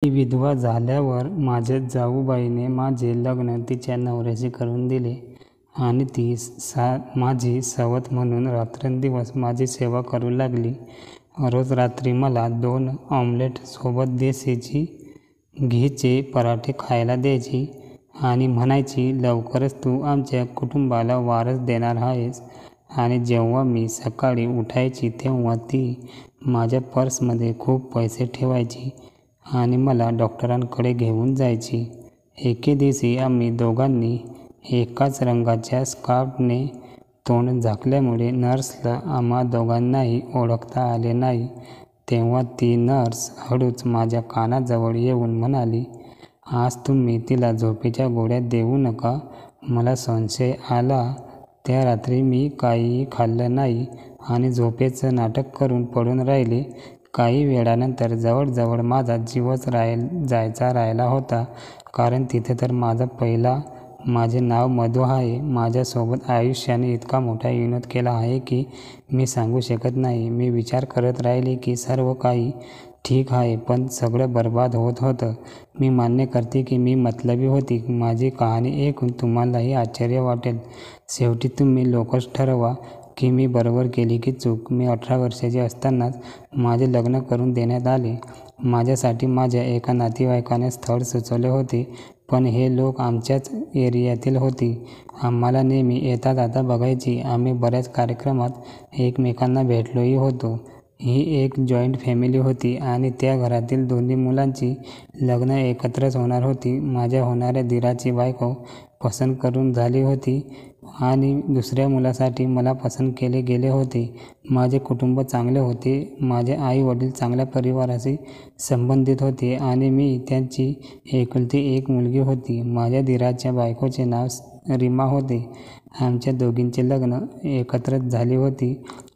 मी विधवा झाल्यावर माझ्या जाऊबाईने माझे लग्न तिच्या नवऱ्याशी करून दिले आणि ती माझी सवत म्हणून रात्रंदिवस माझी सेवा करू लागली. रोज रात्री मला 2 ऑमलेट सोबत देशीची घीचे पराठे खायला द्यायची आणि म्हणायची, लवकरच तू आमच्या कुटुंबाला वारस देणार आहेस. आणि जेव्हा मी सकाळी उठायची तेव्हा ती माझ्या पर्समध्ये खूप पैसे ठेवायची आणि मला डॉक्टरांकडे घेऊन जायची. एके दिवशी आम्ही दोघांनी एकाच रंगाच्या स्कार्फने तोंड झाकल्यामुळे नर्सला आम्हा दोघांनाही ओळखता आले नाही. तेव्हा ती नर्स हळूच माझ्या कानाजवळ येऊन म्हणाली, आज तुम्ही तिला झोपेच्या गोळ्या देऊ नका. मला संशय आला. त्या रात्री मी काहीही खाल्लं नाही आणि झोपेचं नाटक करून पडून राहिले. काही वेळानंतर जवळजवळ माझा जीवच जायचा राहिला होता, कारण तिथे तर माझे नाव मधू आहे. माझ्यासोबत आयुष्याने इतका मोठा विनोद केला आहे की मी सांगू शकत नाही. मी विचार करत राहिले की सर्व काही ठीक आहे, पण सगळं बरबाद होत होतं. मी मान्य करते की मी मतलबी होती. माझी कहाणी ऐकून तुम्हालाही आश्चर्य वाटेल. शेवटी तुम्ही लोकच ठरवा की मी बरोबर केली की चूक. मी 18 वर्षाची असतानाच माझे लग्न करून देण्यात आले. माझ्यासाठी माझ्या एका नातेवाईकाने स्थळ सुचवले होते, पण हे लोक आमच्याच एरियातील होती. आम्हाला नेहमी येता जाता बघायची. आम्ही बऱ्याच कार्यक्रमात एकमेकांना भेटलोही होतो. ही एक जॉईंट फॅमिली होती आणि त्या घरातील दोन्ही मुलांची लग्न एकत्रच होणार होती. माझ्या होणाऱ्या दीराची बायको पसंत करून झाली होती आणि दुसऱ्या मुलासाठी मला पसंत केले गेले होते. माझे कुटुंब चांगले होते. माझे आई वडील चांगल्या परिवाराशी संबंधित होते आणि मी त्यांची एकुलती एक मुलगी होती. माझ्या दीराच्या बायकोचे नाव रीमा होते. आमच्या दोघींचे लग्न एकत्रच झाली होती,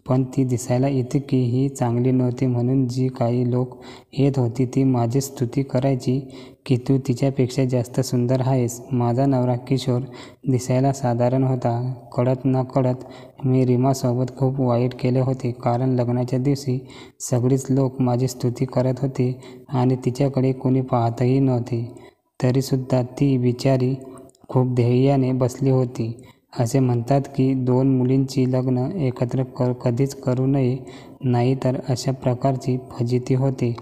पण ती दिसायला इतकीही चांगली नव्हती, म्हणून जी काही लोक येत होती ती माझी स्तुती करायची की तू तिच्यापेक्षा जास्त सुंदर आहेस. माझा नवरा किशोर दिसायला साधारण होता. कळत नकळत मी रीमासोबत खूप वाईट केले होते, कारण लग्नाच्या दिवशी सगळीच लोक माझी स्तुती करत होते आणि तिच्याकडे कोणी पाहतही नव्हते. तरीसुद्धा ती बिचारी खूप ध्येयाने बसली होती. असे म्हणतात की 2 मुलींची लग्न एकत्र कधीच करू नये, नाहीतर अशा प्रकारची फजिती होते.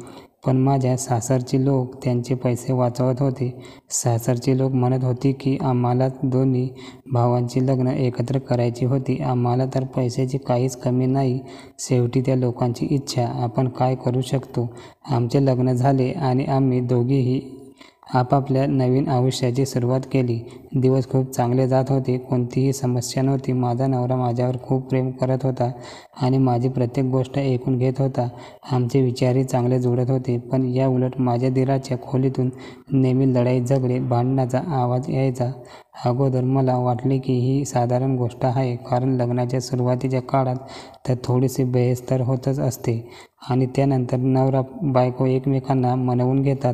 पण माझ्या सासरची लोक त्यांचे पैसे वाचवत होते. सासरची लोक म्हणत होती की आम्हाला दोन्ही भावांची लग्न एकत्र करायची होती. आम्हाला तर पैशाची काहीच कमी नाही. शेवटी त्या लोकांची इच्छा, आपण काय करू शकतो. आमचे लग्न झाले आणि आम्ही दोघीही आपापल्या नवीन आयुष्याची सुरुवात केली. दिवस खूप चांगले जात होते. कोणतीही समस्या नव्हती. माझा नवरा माझ्यावर खूप प्रेम करत होता आणि माझी प्रत्येक गोष्ट ऐकून घेत होता. आमचे विचारही चांगले जुळत होते. पण याउलट माझ्या दीराच्या खोलीतून नेहमी लढाई झगडे, भांडणाचा आवाज यायचा. अगोदर मला वाटले की ही साधारण गोष्ट आहे, कारण लग्नाच्या सुरुवातीच्या काळात तर थोडीशी बहस तर होतच असते आणि त्यानंतर नवरा बायको एकमेकांना मनवून घेतात.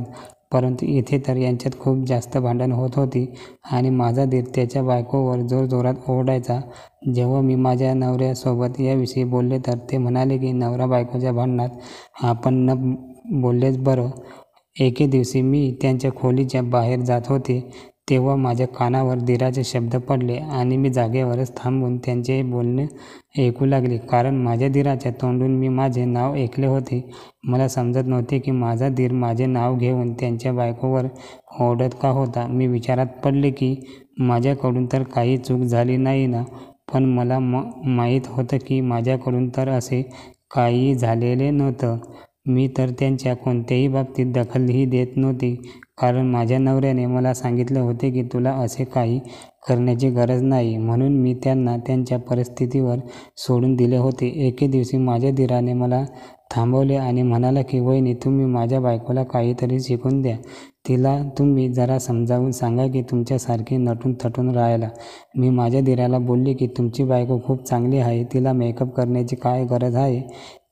परंतु इथे तर यांच्यात खूप जास्त भांडण होत होती आणि माझा दीर त्याच्या बायकोवर जोरजोरात ओरडायचा. जेव्हा मी माझ्या नवऱ्यासोबत याविषयी बोलले तर ते म्हणाले की नवरा बायकोच्या भांडणात आपण न बोललेच बरं. एके दिवशी मी त्यांच्या खोलीच्या बाहेर जात होते तेव्हा माझ्या कानावर दीराचे शब्द पडले आणि मी जागेवरच थांबून त्यांचे बोलणे ऐकू लागले, कारण माझ्या दीराच्या तोंडून मी माझे नाव ऐकले होते. मला समजत नव्हते की माझा दीर माझे नाव घेऊन त्यांच्या बायकोवर ओरडत का होता. मी विचारात पडले की माझ्याकडून तर काही चूक झाली नाही ना. पण मला माहीत होतं की माझ्याकडून तर असे काहीही झालेले नव्हतं. मी तर त्यांच्या कोणत्याही बाबतीत दखलही देत नव्हते, कारण माझ्या नवऱ्याने मला सांगितले होते की तुला असे काही करण्याची गरज नाही, म्हणून मी त्यांना त्यांच्या परिस्थितीवर सोडून दिले होते. एके दिवशी माझ्या दीराने मला थांबवले आणि म्हणाला की वहिनी, तुम्ही माझ्या बायकोला काहीतरी शिकून द्या. तिला तुम्ही जरा समजावून सांगा की तुमच्यासारखी नटून थटून राहायला. मी माझ्या दीराला बोलली की तुमची बायको खूप चांगली आहे, तिला मेकअप करण्याची काय गरज आहे.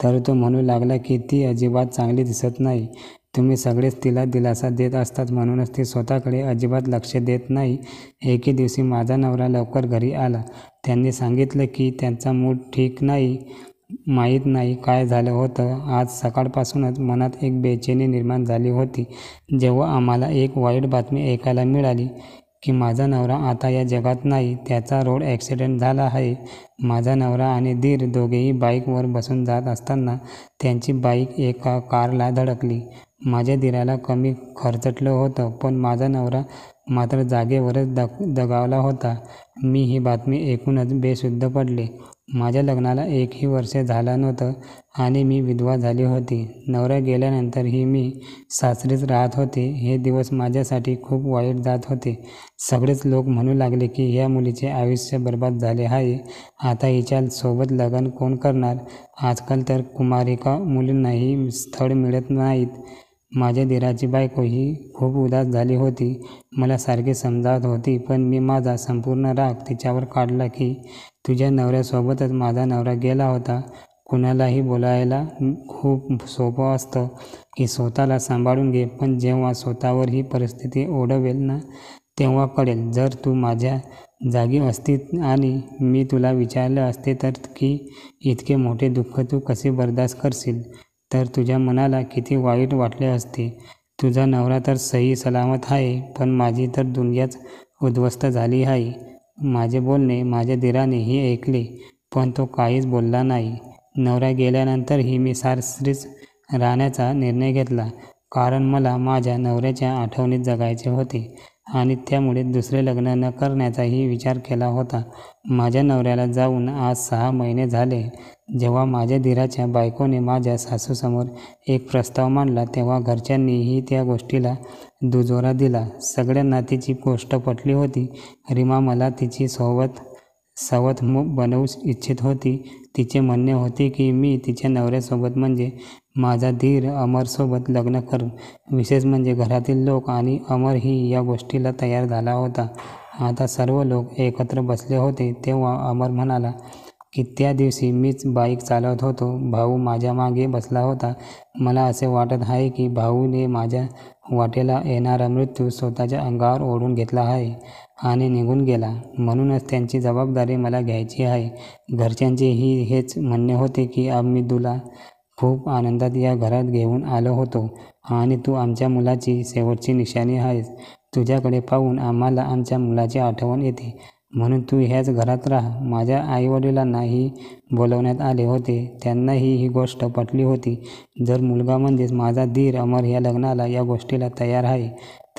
तर तो म्हणू लागला की ती अजिबात चांगली दिसत नाही. तुम्ही सगळेच तिला दिलासा देत असतात, म्हणूनच ती स्वतःकडे अजिबात लक्ष देत नाही. एके दिवशी माझा नवरा लवकर घरी आला. त्यांनी सांगितलं की त्यांचा मूड ठीक नाही माहीत नाही काय झालं होतं. आज सकाळपासूनच मनात एक बेचैनी निर्माण झाली होती जेव्हा आम्हाला एक वाईट बातमी ऐकायला मिळाली की माझा नवरा आता या जगात नाही. त्याचा रोड ॲक्सिडेंट झाला आहे. माझा नवरा आणि दीर दोघेही बाईकवर बसून जात असताना त्यांची बाईक एका कारला धडकली. माझ्या दीराला कमी खरचटलं होतं, पण माझा नवरा मात्र जागेवरच दगावला होता. मी ही बातमी ऐकूनच बेशुद्ध पडले. माझ्या लग्नाला एकही वर्ष झालं नव्हतं आणि मी विधवा झाली होती. नवरा गेल्यानंतरही मी सासरीच राहत होते. हे दिवस माझ्यासाठी खूप वाईट जात होते. सगळेच लोक म्हणू लागले की ह्या मुलीचे आयुष्य बर्बाद झाले आहे. आता हिच्या सोबत लग्न कोण करणार? आजकाल तर कुमारिका मुलींनाही स्थळ मिळत नाहीत. माझ्या दीराची बायको ही खूप उदास झाली होती. मला सारखी समजावत होती, पण मी माझा संपूर्ण राग तिच्यावर काढला की तुझ्या नवऱ्यासोबतच माझा नवरा गेला होता. कुणालाही बोलायला खूप सोपं असतं की स्वतःला सांभाळून घे, पण जेव्हा स्वतःवर ही परिस्थिती ओढवेल ना, तेव्हा कळेल. जर तू माझ्या जागी असती आणि मी तुला विचारलं असते तर की इतके मोठे दुःख तू कसे बर्दाश्त करशील, तर तुझ्या मनाला किती वाईट वाटले असते. तुझा नवरा तर सही सलामत आहे, पण माझी तर दुनियाच उद्ध्वस्त झाली आहे. माझे बोलणे माझ्या दीरानेही ऐकले, पण तो काहीच बोलला नाही. नवरा गेल्यानंतरही मी सासरीच राहण्याचा निर्णय घेतला, कारण मला माझ्या नवऱ्याच्या आठवणीत जगायचे होते आणि त्यामुळे दुसरे लग्न न करण्याचाही विचार केला होता. माझ्या नवऱ्याला जाऊन आज 6 महिने झाले. जेव्हा माझ्या दीराच्या बायकोने माझ्या सासूसमोर एक प्रस्ताव मांडला, तेव्हा घरच्यांनीही त्या गोष्टीला दुजोरा दिला. सगळ्यांना तिची गोष्ट पटली होती. रीमा मला तिची सवत बनवू इच्छित होती. तिचे म्हणणे होते की मी तिच्या नवऱ्यासोबत म्हणजे माझा धीर अमरसोबत लग्न करेन. विशेष म्हणजे घरातील लोक आणि अमरही या गोष्टीला तयार झाला होता. आता सर्व लोक एकत्र बसले होते. तेव्हा अमर म्हणाला की त्या दिवशी मीच बाईक चालवत होतो. भाऊ माझ्या मागे बसला होता. मला असे वाटत आहे की भाऊने माझ्या वाटेला येणारा मृत्यू स्वतःच्या अंगावर ओढून घेतला आहे आणि निघून गेला. म्हणूनच त्यांची जबाबदारी मला घ्यायची आहे. घरच्यांचेही हेच म्हणणे होते की आम्ही तुला खूप आनंदात या घरात घेऊन आलो होतो आणि तू आमच्या मुलाची शेवटची निशाणी आहेस. तुझ्याकडे पाहून आम्हाला आमच्या मुलाची आठवण येते, म्हणून तू ह्याच घरात राहा. माझ्या आईवडिलांनाही बोलवण्यात आले होते. त्यांनाही ही गोष्ट पटली होती. जर मुलगा म्हणजेच माझा धीर अमर या लग्नाला या गोष्टीला तयार आहे,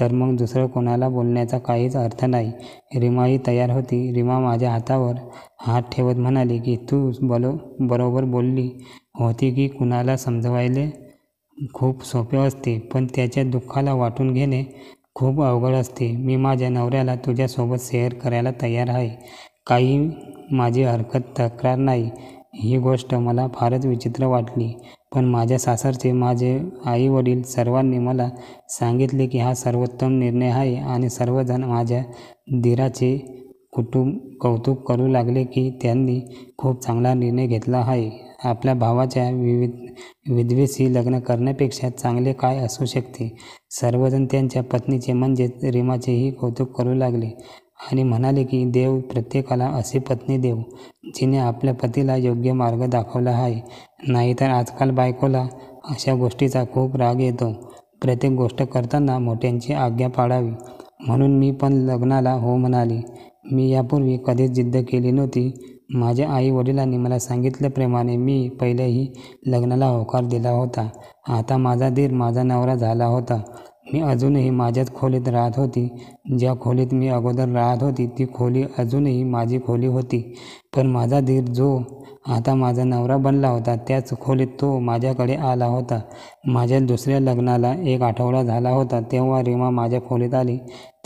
तर मग दुसरं कोणाला बोलण्याचा काहीच अर्थ नाही. रीमाही तयार होती. रीमा माझ्या हातावर हात ठेवत म्हणाली की तू बरोबर बोलली होती की कुणाला समजवायले खूप सोपे असते, पण त्याच्या दुःखाला वाटून घेणे खूप अवघड असते. मी माझ्या नवऱ्याला तुझ्यासोबत शेअर करायला तयार आहे. काही माझी तक्रार नाही. ही गोष्ट मला फारच विचित्र वाटली, पण माझ्या सासरचे, माझे आई-वडील सर्वांनी मला सांगितले की हा सर्वोत्तम निर्णय आहे आणि सर्वजण माझ्या दीराचे कौतुक करू लागले की त्यांनी खूप चांगला निर्णय घेतला आहे. आपल्या भावाच्या विधवेशी लग्न करण्यापेक्षा चांगले काय असू शकते? सर्वजण त्यांच्या पत्नीचे म्हणजेच रीमाचेही कौतुक करू लागले आणि म्हणाले की देव प्रत्येकाला अशी पत्नी देव, जिने आपल्या पतीला योग्य मार्ग दाखवला आहे. नाहीतर आजकाल बायकोला अशा गोष्टीचा खूप राग येतो. प्रत्येक गोष्ट करताना मोठ्यांची आज्ञा पाळावी. म्हणून मी पण लग्नाला हो म्हणाली. मी यापूर्वी कधीच जिद्द केली नव्हती. माझ्या आई-वडिलांनी मला सांगितल्याप्रमाणे मी पहिलेही लग्नाला होकार दिला होता. आता माझा धीर माझा नवरा झाला होता. मी अजूनही माझ्याच खोलीत राहत होती. ज्या खोलीत मी अगोदर राहत होती ती खोली अजूनही माझी खोली होती, पण माझा धीर जो आता माझा नवरा बनला होता त्याच खोलीत तो माझ्याकडे आला होता. माझ्या दुसऱ्या लग्नाला 1 आठवडा झाला होता तेव्हा रीमा माझ्या खोलीत आली.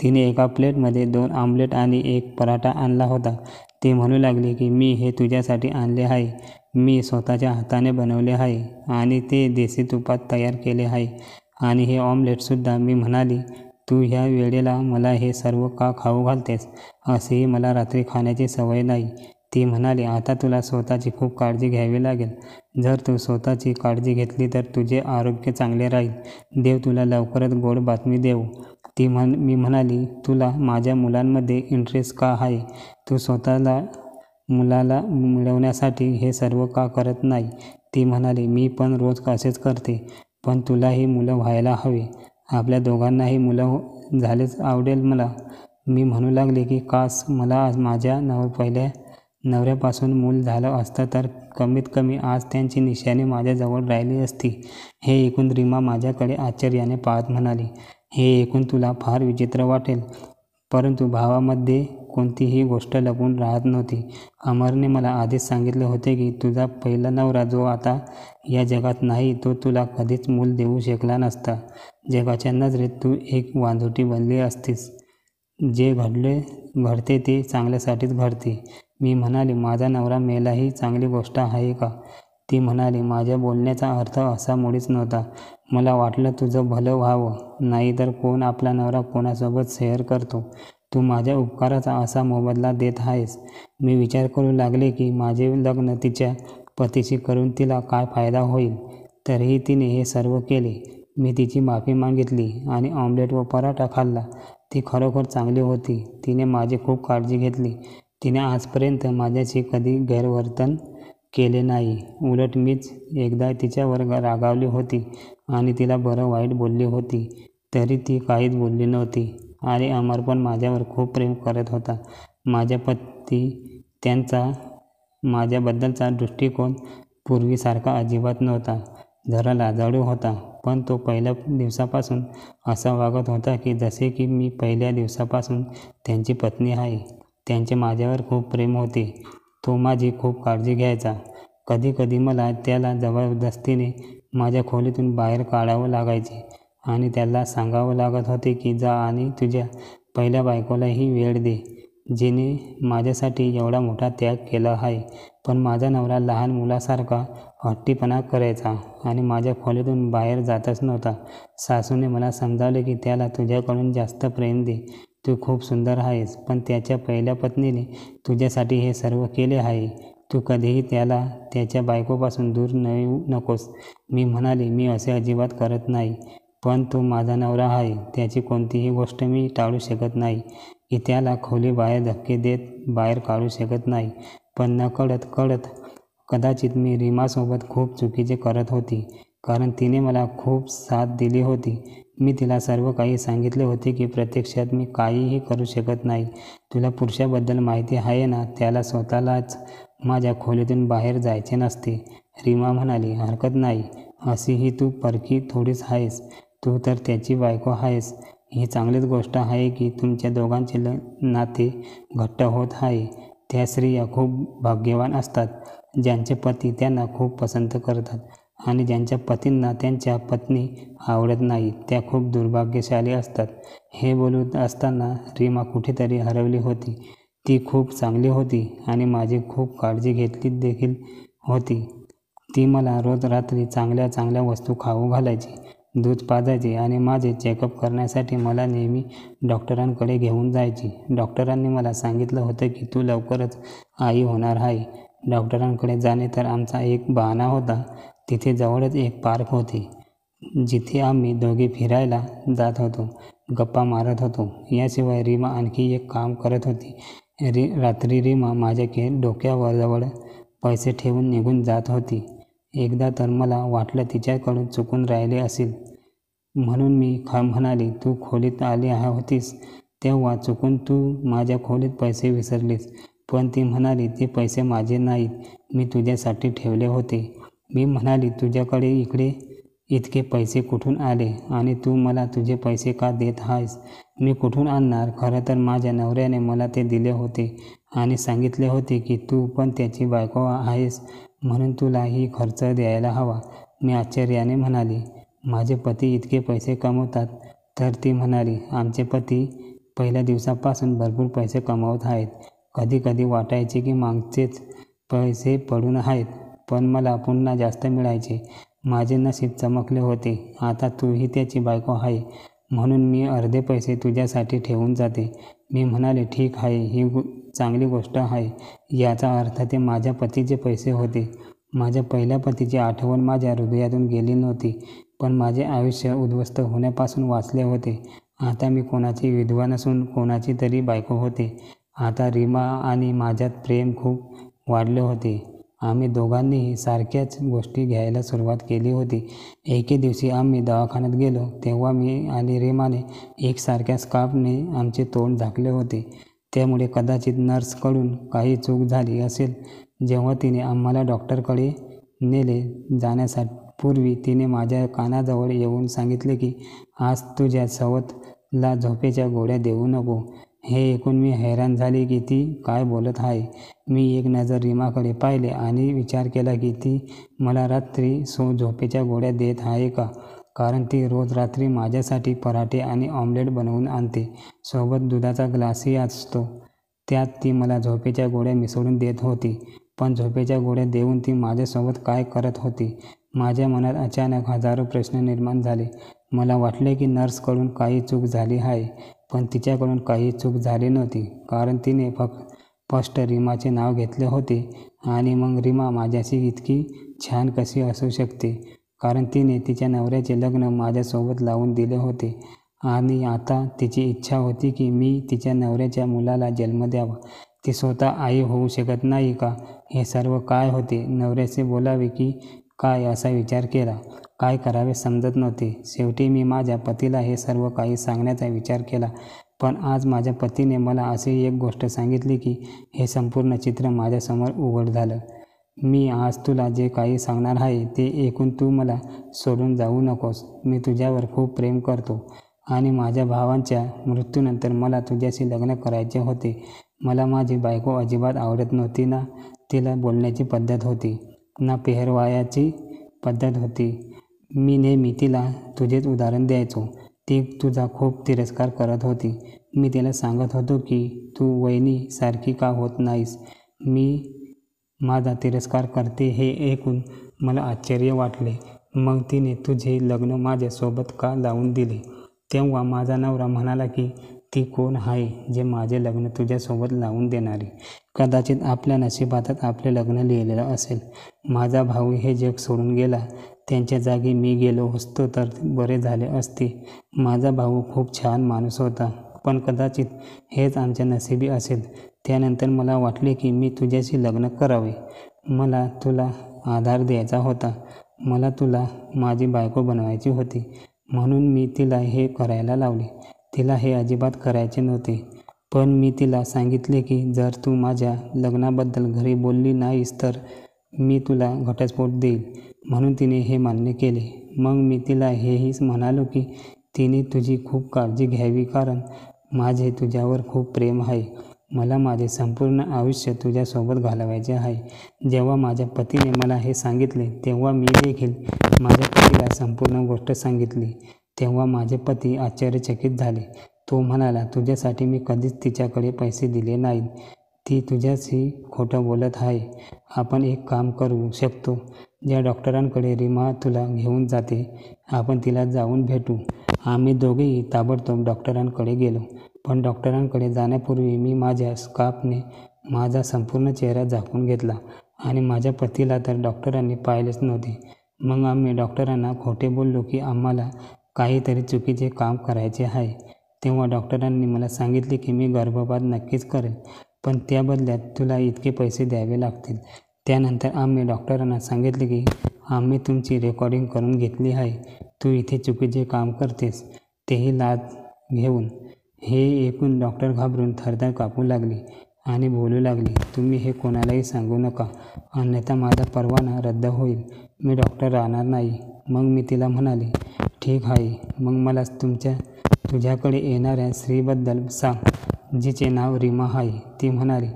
तिने एका प्लेटमध्ये 2 आमलेट आणि 1 पराठा आणला होता. ती म्हणू लागली की मी हे तुझ्यासाठी आणले आहे. मी स्वतःच्या हाताने बनवले आहे आणि ते देशी तुपात तयार केले आहे आणि हे ऑमलेटसुद्धा. मी म्हणाली, तू ह्या वेळेला मला हे सर्व का खाऊ घालतेस? असेही मला रात्री खाण्याची सवय नाही. ती म्हणाली, आता तुला स्वतःची खूप काळजी घ्यावी लागेल. जर तू स्वतःची काळजी घेतली तर तुझे आरोग्य चांगले राहील. देव तुला लवकरच गोड बातमी देवो. मी म्हणाली, तुला माझ्या मुलांमध्ये इंटरेस्ट का आहे? तू स्वतःला मुलाला मिळवण्यासाठी हे सर्व का करत नाही? ती म्हणाली, मी पण रोज असेच करते, पण तुलाही मुलं व्हायला हवे. आपल्या दोघांनाही मुलं झालेच आवडेल मला. मी म्हणू लागले की काश मला माझ्या पहिल्या नवऱ्यापासून मूल झालं असतं तर कमीत कमी आज त्यांची निशाणी माझ्याजवळ राहिली असती. हे ऐकून रीमा माझ्याकडे आश्चर्याने पाहत म्हणाली, हे ऐकून तुला फार विचित्र वाटेल, परंतु भावामध्ये कोणतीही गोष्ट लपून राहत नव्हती. अमरने मला आधीच सांगितले होते की तुझा पहिला नवरा जो आता या जगात नाही तो तुला कधीच मूल देऊ शकला नसता. जगाच्या नजरेत तू एक वांझोटी बनली असतीस. जे घडते ते चांगल्यासाठीच घडते. मी म्हणाले, माझा नवरा मेला ही चांगली गोष्ट आहे का? ती म्हणाली, माझ्या बोलण्याचा अर्थ असा मुळीच नव्हता. मला वाटलं तुझं भलं व्हावं. नाहीतर कोण आपला नवरा कोणासोबत शेअर करतो? तू माझ्या उपकाराचा असा मोबदला देत आहेस. मी विचार करू लागले की माझे लग्न तिच्या पतीशी करून तिला काय फायदा होईल. तरीही तिने हे सर्व केले. मी तिची माफी मागितली आणि ऑमलेट व पराठा खाल्ला. ती खरोखर चांगली होती. तिने माझी खूप काळजी घेतली. तिने आजपर्यंत माझ्याशी कधी गैरवर्तन केले नाही. उलट मीच एकदा तिच्यावर रागावली होती आणि तिला बरं वाईट बोलली होती, तरी ती काहीच बोलली नव्हती. आणि अमर पण माझ्यावर खूप प्रेम करत होता. माझ्या पती त्यांचा माझ्याबद्दलचा दृष्टिकोन पूर्वीसारखा अजिबात नव्हता. जरा लाजाळू होता, पण तो पहिल्या दिवसापासून असा वागत होता की जसे की मी पहिल्या दिवसापासून त्यांची पत्नी आहे. त्यांचे माझ्यावर खूप प्रेम होते. तो माझी खूप काळजी घ्यायचा. कधी कधी मला त्याला जबरदस्तीने माझ्या खोलीतून बाहेर काढावं लागायचे आणि त्याला सांगावं लागत होते की जा आणि तुझ्या पहिल्या बायकोलाही वेळ दे, जिने माझ्यासाठी एवढा मोठा त्याग केला आहे. पण माझा नवरा लहान मुलासारखा हट्टीपणा करायचा आणि माझ्या खोलीतून बाहेर जातच नव्हता. सासूने मला समजावले की त्याला तुझ्याकडून जास्त प्रेम दे. तू खूप सुंदर आहेस, पण त्याच्या पहिल्या पत्नीने तुझ्यासाठी हे सर्व केले आहे. तू कधीही त्याला त्याच्या बायकोपासून दूर नेऊ नकोस. मी म्हणाले, मी असे अजिबात करत नाही, पण तो माझा नवरा आहे. त्याची कोणतीही गोष्ट मी टाळू शकत नाही की त्याला खोलीबाहेर धक्के देत बाहेर काढू शकत नाही. पण नकळत कदाचित मी रीमासोबत खूप चुकीचे करत होती, कारण तिने मला खूप साथ दिली होती. मी तिला सर्व काही सांगितले होते की प्रत्यक्षात मी काहीही करू शकत नाही. तुला पुरुषाबद्दल माहिती आहे ना, त्याला स्वतःलाच माझ्या खोलीतून बाहेर जायचे नसते. रीमा म्हणाली, हरकत नाही. अशीही तू परकी थोडीच आहेस. तू तर त्याची बायको आहेस. ही चांगलीच गोष्ट आहे की तुमच्या दोघांचे नाते घट्ट होत आहे. त्या स्त्रिया खूप भाग्यवान असतात ज्यांचे पती त्यांना खूप पसंत करतात आणि ज्यांच्या पतींना त्यांच्या पत्नी आवडत नाहीत. त्या खूप दुर्भाग्यशाली असतात. हे बोलत असताना रीमा कुठेतरी हरवली होती. ती खूप चांगली होती आणि माझी खूप काळजी घेतली देखील होती. ती मला रोज रात्री चांगल्या चांगल्या वस्तू खाऊ घालायची, दूध पाजायची आणि माझे चेकअप करण्यासाठी मला नेहमी डॉक्टरांकडे घेऊन जायची. डॉक्टरांनी मला सांगितलं होतं की तू लवकरच आई होणार आहे. डॉक्टरांकडे जाणे तर आमचा एक बहाणा होता. तिथे जवळच एक पार्क होते, जिथे आम्ही दोघे फिरायला जात होतो, गप्पा मारत होतो. याशिवाय रीमा आणखी एक काम करत होती. रात्री रीमा माझ्या डोक्याजवळ पैसे ठेवून निघून जात होती. एकदा तर मला वाटलं तिच्याकडून चुकून राहिले असेल, म्हणून मी म्हणाली, तू खोलीत आली होतीस तेव्हा चुकून तू माझ्या खोलीत पैसे विसरलीस. पण ती म्हणाली, ते पैसे माझे नाहीत, मी तुझ्यासाठी ठेवले होते. मी म्हणाली, तुझ्याकडे इतके पैसे कुठून आले आणि तू मला तुझे पैसे का देत आहेस? मी कुठून आणणार? खरं तर माझ्या नवऱ्याने मला ते दिले होते आणि सांगितले होते की तू पण त्याची बायको आहेस, म्हणून तुला ही खर्च द्यायला हवा. मी आश्चर्याने म्हणाली, माझे पती इतके पैसे कमवतात? तर ती म्हणाली, आमचे पती पहिल्या दिवसापासून भरपूर पैसे कमवत आहेत. कधी कधी वाटायचे की मागचेच पैसे पडून आहेत, पण मला पुन्हा जास्त मिळायचे. माझे नशीब चमकले होते. आता तूही त्याची बायको आहे, म्हणून मी अर्धे पैसे तुझ्यासाठी ठेवून जाते. मी म्हणाले, ठीक आहे, ही चांगली गोष्ट आहे. याचा अर्थ ते माझ्या पतीचे पैसे होते. माझ्या पहिल्या पतीची आठवण माझ्या हृदयातून गेली नव्हती, पण माझे आयुष्य उद्ध्वस्त होण्यापासून वाचले होते. आता मी कोणाची विधवा नसून कोणाची तरी बायको होते. आता रीमा आणि माझ्यात प्रेम खूप वाढले होते. आम्ही दोघांनीही सारख्याच गोष्टी घ्यायला सुरुवात केली होती. एके दिवशी आम्ही दवाखान्यात गेलो तेव्हा मी आणि रीमाने एकसारख्या स्कार्फने आमचे तोंड झाकले होते. त्यामुळे कदाचित नर्सकडून काही चूक झाली असेल. जेव्हा तिने आम्हाला डॉक्टरकडे नेले जाण्यापूर्वी तिने माझ्या कानाजवळ येऊन सांगितले की आज तुझ्या सवतला झोपेच्या गोळ्या देऊ नको. हे ऐकून मी हैराण झाले की ती काय बोलत आहे. मी एक नजर रीमाकडे पाहिले आणि विचार केला की ती मला रात्री झोपेच्या गोळ्या देत आहे का, कारण ती रोज रात्री माझ्यासाठी पराठे आणि ऑमलेट बनवून आणते. सोबत दुधाचा ग्लासही असतो. त्यात ती मला झोपेच्या गोळ्या मिसळून देत होती. पण झोपेच्या गोळ्या देऊन ती माझ्यासोबत काय करत होती? माझ्या मनात अचानक हजारो प्रश्न निर्माण झाले. मला वाटले की नर्सकडून काही चूक झाली आहे, पण तिच्याकडून काही चूक झाली नव्हती, कारण तिने फक्त रीमाचे नाव घेतले होते. आणि मग रीमा माझ्याशी इतकी छान कशी असू शकते, कारण तिने तिच्या नवऱ्याचे लग्न माझ्यासोबत लावून दिले होते आणि आता तिची इच्छा होती की मी तिच्या नवऱ्याच्या मुलाला जन्म द्यावा. ती स्वतः आई होऊ शकत नाही का? हे सर्व काय होते? नवऱ्याचे बोलावे की काय असा विचार केला. काय करावे समजत नव्हते. शेवटी मी माझ्या पतीला हे सर्व काही सांगण्याचा विचार केला. पण आज माझ्या पतीने मला अशी एक गोष्ट सांगितली की हे संपूर्ण चित्र माझ्यासमोर उघड झालं. मी आज तुला जे काही सांगणार आहे ते ऐकून तू मला सोडून जाऊ नकोस. मी तुझ्यावर खूप प्रेम करतो आणि माझ्या भावांच्या मृत्यूनंतर मला तुझ्याशी लग्न करायचे होते. मला माझी बायको अजिबात आवडत नव्हती. ना तिला बोलण्याची पद्धत होती, ना पेहरवायाची पद्धत होती. मी नेहमी तिला तुझेच उदाहरण द्यायचो. ती तुझा खूप तिरस्कार करत होती. मी तिला सांगत होतो की तू वहिनीसारखी का होत नाहीस. मी माझा तिरस्कार करते हे ऐकून मला आश्चर्य वाटले. मग तिने तुझे लग्न माझ्यासोबत का लावून दिले? तेव्हा माझा नवरा म्हणाला की ती कोण आहे जे माझे लग्न तुझ्यासोबत लावून देणारी? कदाचित आपल्या नशिबातच आपले लग्न लिहिलेलं असेल. माझा भाऊ हे जग सोडून गेला. त्यांच्या जागी मी गेलो असतो तर बरे झाले असते. माझा भाऊ खूप छान माणूस होता, पण कदाचित हेच आमच्या नशिबी असेल. त्यानंतर मला वाटले की मी तुझ्याशी लग्न करावे. मला तुला आधार द्यायचा होता. मला तुला माझी बायको बनवायची होती. म्हणून मी तिला हे करायला लावले. तिला हे अजिबात करायचे नव्हते. पण मी तिला सांगितले की जर तू माझ्या लग्नाबद्दल घरी बोलली नाहीस तर मी तुला घटस्फोट देईल. म्हणून तिने हे मान्य केले. मग मी तिला हेही म्हणालो की तिने तुझी खूप काळजी घ्यावी, कारण माझे तुझ्यावर खूप प्रेम आहे. मला माझे संपूर्ण आयुष्य तुझ्यासोबत घालवायचे आहे. जेव्हा माझ्या पतीने मला हे सांगितले तेव्हा मी देखील माझ्या पतीला संपूर्ण गोष्ट सांगितली. तेव्हा माझे पती आश्चर्यचकित झाले. तो म्हणाला, तुझ्यासाठी मी कधीच तिच्याकडे पैसे दिले नाहीत. ती तुझ्याशी खोटं बोलत आहे. आपण एक काम करू शकतो. ज्या डॉक्टरांकडे रीमा तुला घेऊन जाते आपण तिला जाऊन भेटू. आम्ही दोघेही ताबडतोब डॉक्टरांकडे गेलो. पण डॉक्टरांकडे जाण्यापूर्वी मी माझ्या स्कार्फने माझा संपूर्ण चेहरा झाकून घेतला आणि माझ्या पतीला तर डॉक्टरांनी पाहिलेच नव्हते. मग आम्ही डॉक्टरांना खोटे बोललो की आम्हाला काहीतरी चुकीचे काम करायचे आहे. तेव्हा डॉक्टरांनी मला सांगितले की मी गर्भपात नक्कीच करेन, पण त्या बदल्यात तुला इतके पैसे द्यावे लागतील. त्यानंतर आम्ही डॉक्टरांना सांगितले की आम्ही तुमची रेकॉर्डिंग करून घेतली आहे. तू इथे चुकीचे काम करतेस, तेही लाच घेऊन. हे ऐकून डॉक्टर घाबरून थरथर कापू लागली आणि बोलू लागली, तुम्ही हे कोणालाही सांगू नका, अन्यथा माझा परवाना रद्द होईल. मी डॉक्टर राहणार नाही. मग मी तिला म्हणाले, ठीक आहे, मग मला तुझ्याकडे येणाऱ्या स्त्रीबद्दल सांग जिचे नाव रीमा आहे. ती म्हणाली,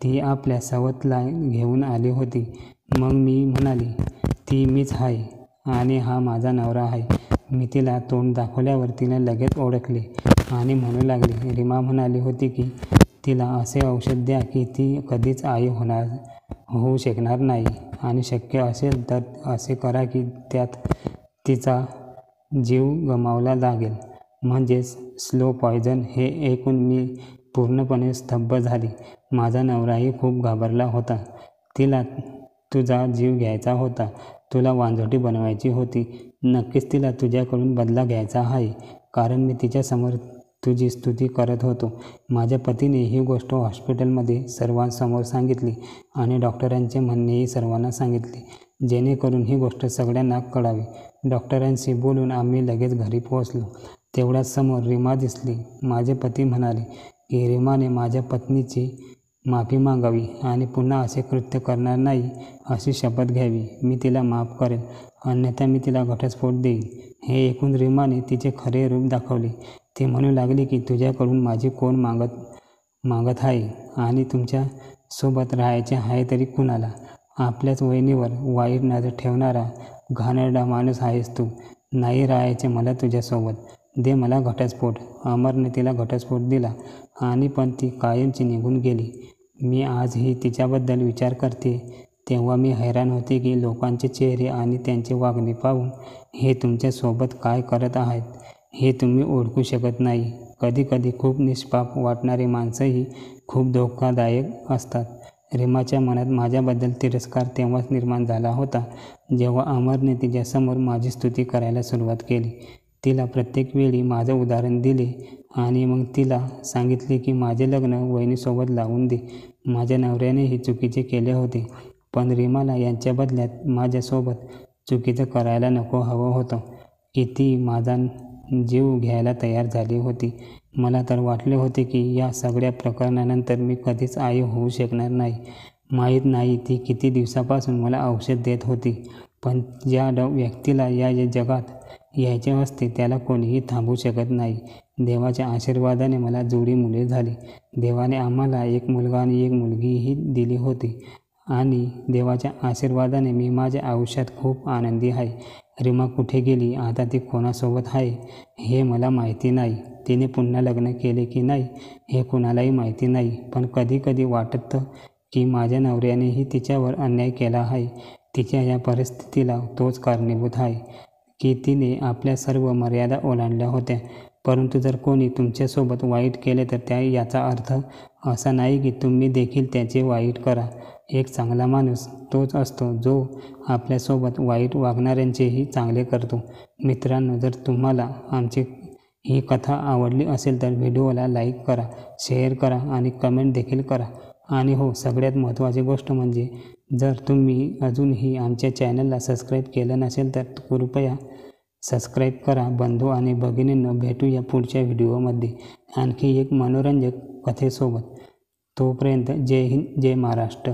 ती आपल्या सवतला घेऊन आली होती. मग मी म्हणाली, ती मीच आहे आणि हा माझा नवरा आहे. मी तिला तोंड दाखवल्यावर तिने लगेच ओळखले आणि म्हणू लागली. रीमा म्हणाली होती की तिला असे औषध द्या की ती कधीच आई होऊ शकणार नाही आणि शक्य असेल तर असे करा की त्यात तिचा जीव गमावला लागेल, म्हणजेच स्लो पॉयझन. हे ऐकून मी पूर्णपणे स्तब्ध झाली. माझा नवराही खूप घाबरला होता. तिला तुझा जीव घ्यायचा होता, तुला वांझोटी बनवायची होती. नक्कीच तिला तुझ्याकडून बदला घ्यायचा आहे, कारण मी तिच्यासमोर तुझी स्तुती करत होतो. माझ्या पतीने ही गोष्ट हॉस्पिटलमध्ये सर्वांसमोर सांगितली आणि डॉक्टरांचे म्हणणेही सर्वांना सांगितले, जेणेकरून ही गोष्ट सगळ्यांना कळावी. डॉक्टरांशी बोलून आम्ही लगेच घरी पोहोचलो. तेवढ्यात समोर रीमा दिसली. माझे पती म्हणाले की रीमाने माझ्या पत्नीची माफी मागावी आणि पुन्हा असे कृत्य करणार नाही अशी शपथ घ्यावी. मी तिला माफ करेन, अन्यथा मी तिला घटस्फोट देईन. हे ऐकून रीमाने तिचे खरे रूप दाखवले. ती म्हणू लागली की तुझ्याकडून माझी कोण मागत आहे आणि तुमच्यासोबत राहायचे आहे तरी कुणाला? आपल्याच वहिनीवर वाईट नजर ठेवणारा घाणेरडा माणूस आहेस तू. नाही राहायचे मला तुझ्यासोबत. दे मला घटस्फोट. अमरने तिला घटस्फोट दिला आणि पण ती कायमची निघून गेली. मी आजही तिच्याबद्दल विचार करते तेव्हा मी हैराण होते की लोकांचे चेहरे आणि त्यांचे वागणे पाहून हे तुमच्यासोबत काय करत आहेत हे तुम्ही ओळखू शकत नाही. कधीकधी खूप निष्पाप वाटणारी माणसंही खूप धोकादायक असतात. रीमाच्या मनात माझ्याबद्दल तिरस्कार तेव्हाच निर्माण झाला होता जेव्हा अमरने तिच्यासमोर माझी स्तुती करायला सुरुवात केली. तिला प्रत्येक वेळी माझं उदाहरण दिले आणि मग तिला सांगितले की माझे लग्न वहिनीसोबत लावून दे. माझ्या नवऱ्यानेही चुकीचे केले होते, पण रीमाला यांच्या बदल्यात माझ्यासोबत चुकीचं करायला नको हवं होतं की ती माझा जीव घ्यायला तयार झाली होती. मला तर वाटले होते की या सगळ्या प्रकरणानंतर मी कधीच आई होऊ शकणार नाही. माहीत नाही ती किती दिवसापासून मला औषध देत होती, पण ज्या व्यक्तीला या जगात यायचे असते त्याला कोणीही थांबवू शकत नाही. देवाच्या आशीर्वादाने मला जोडी मुले झाली. देवाने आम्हाला एक मुलगा आणि एक मुलगीही दिली होती आणि देवाच्या आशीर्वादाने मी माझ्या आयुष्यात खूप आनंदी आहे. रीमा कुठे गेली, आता ती कोणासोबत आहे हे मला माहिती नाही. तिने पुन्हा लग्न केले की नाही हे कुणालाही माहिती नाही, पण कधीकधी वाटतं की माझ्या नवऱ्यानेही तिच्यावर अन्याय केला आहे. तिच्या या परिस्थितीला तोच कारणीभूत आहे की तिने आपल्या सर्व मर्यादा ओलांडल्या होत्या. परंतु जर कोणी तुमच्यासोबत वाईट केले तर याचा अर्थ असा नाही की तुम्ही देखील त्याचे वाईट करा. एक चांगला माणूस तोच असतो जो आपल्यासोबत वाईट वागणाऱ्यांचेही चांगले करतो. मित्रांनो, जर तुम्हाला आमची ही कथा आवडली असेल तर व्हिडिओला लाईक करा, शेअर करा आणि कमेंट देखील करा. आणि हो, सगळ्यात महत्त्वाची गोष्ट म्हणजे जर तुम्ही अजूनही आमच्या चॅनलला सबस्क्राईब केलं नसेल तर कृपया सबस्क्राईब करा. बंधू आणि भगिनींनो, भेटूया पुढच्या व्हिडिओमध्ये आणखी एक मनोरंजक कथेसोबत. तोपर्यंत जय हिंद, जय महाराष्ट्र.